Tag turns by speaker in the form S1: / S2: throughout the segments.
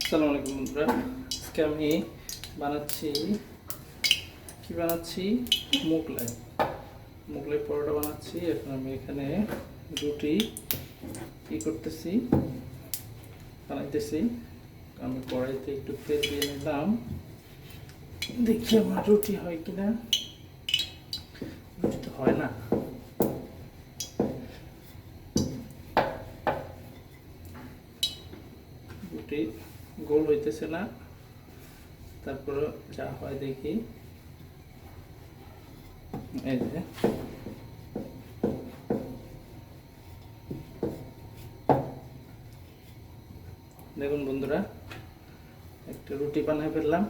S1: আসসালামু আলাইকুম বন্ধুরা, আজকে আমি বানাচ্ছি মোগলাই পরোটা বানাচ্ছি। এখন আমি এখানে রুটি বানাইতেছি। আমি কড়াইতে একটু তেল দিয়ে নিলাম, দেখি আমার রুটি হয় কিনা। রুটি তো হয় না, রুটি গোল হইতেছে না। তারপরে যা হয় দেখি, এই যে দেখুন বন্ধুরা, একটা রুটি বানিয়ে ফেললাম।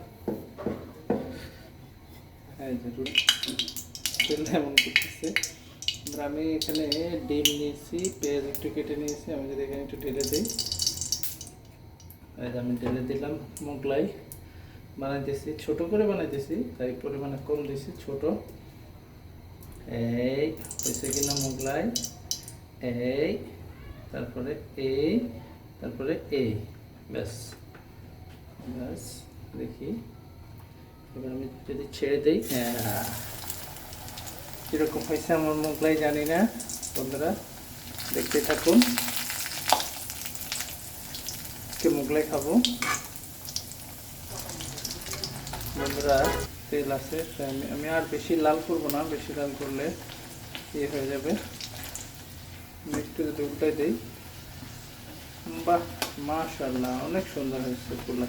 S1: এই যে রুটি এমন করতেছে। আমি এখানে ডিম নিয়েছি, পেঁয়াজ একটু কেটে নিয়েছি। আমি যদি এখানে একটু ঢেলে দিই, আমি ঢেলে দিলাম। মোগলাই বানাইতেছি, ছোট করে বানাইতেছি, তাই পরিমাণে কম দিয়েছি, ছোট। এই হয়েছে কিনা মোগলাই, এই তারপরে এই তারপরে এই, ব্যাস ব্যাস। দেখি এবার আমি যদি ছেড়ে দিই, হ্যাঁ কীরকম হয়েছে আমার মোগলাই জানি না। বন্ধুরা দেখতে থাকুন, মোগলাই খাবো। বন্ধুরা তেল আছে, আমি আর বেশি লাল করবো না, বেশি লাল করলে ইয়ে হয়ে যাবে। আমি একটু যদি উল্টাই দিই, বাহ মাশাআল্লাহ, অনেক সুন্দর হয়েছে পোলা।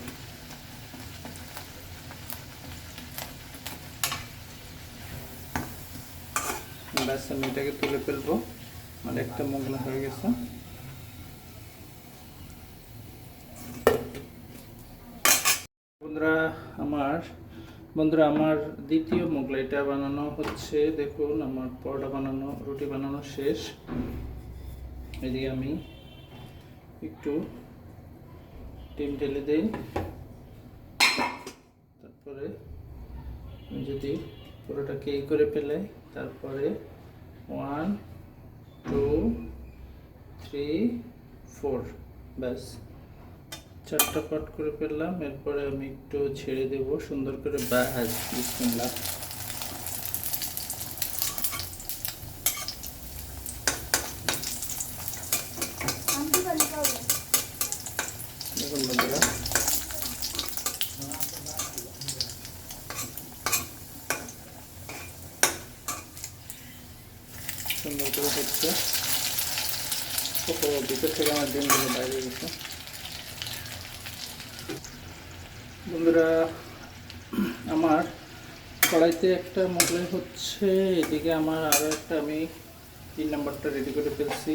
S1: ব্যাস আমি এটাকে তুলে ফেলবো, মানে একটা মোগলাই হয়ে গেছে। বন্ধুরা আমার দ্বিতীয় মোগলাইটা বানানো হচ্ছে। দেখুন আমার পরোটা বানানো, রুটি বানানো শেষ। এদিকে আমি একটু ডিম ঢেলে দিই। তারপরে আমি যদি পুরোটাকে এই করে ফেলে, তারপরে 1 2 3 4, ব্যাস 4টা পাট করে ফেললাম। এরপরে আমি একটু ছেড়ে দেব সুন্দর করে, ব্যাস বিসমিল্লাহ। দেখুন বন্ধুরা, সুন্দর করে হচ্ছে। ভিতর থেকে আমার ডিমগুলো বাইরে গেছে। বন্ধুরা আমার কড়াইতে একটা মোগলাই হচ্ছে, এদিকে আমার আরও একটা, আমি 3 নাম্বারটা রেডি করে ফেলছি।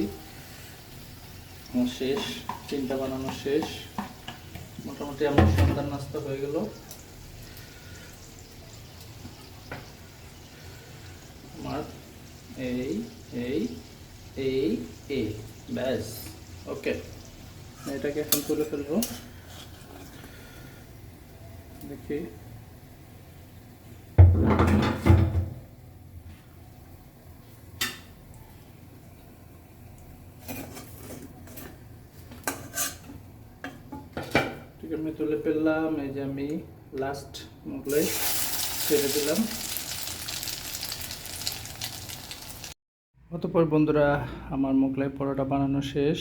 S1: শেষ, 3টা বানানো শেষ। মোটামুটি আমার সন্ধ্যার নাস্তা হয়ে গেল। আমার এই এই এই এই ব্যাস, ওকে। এটাকে এখন তুলে ফেলবো, দেখি। ঠিক আমি তুলে ফেললাম। এই যে আমি লাস্ট মোগলাই ছেড়ে দিলাম। অতঃপর বন্ধুরা আমার মোগলাই পরোটা বানানো শেষ।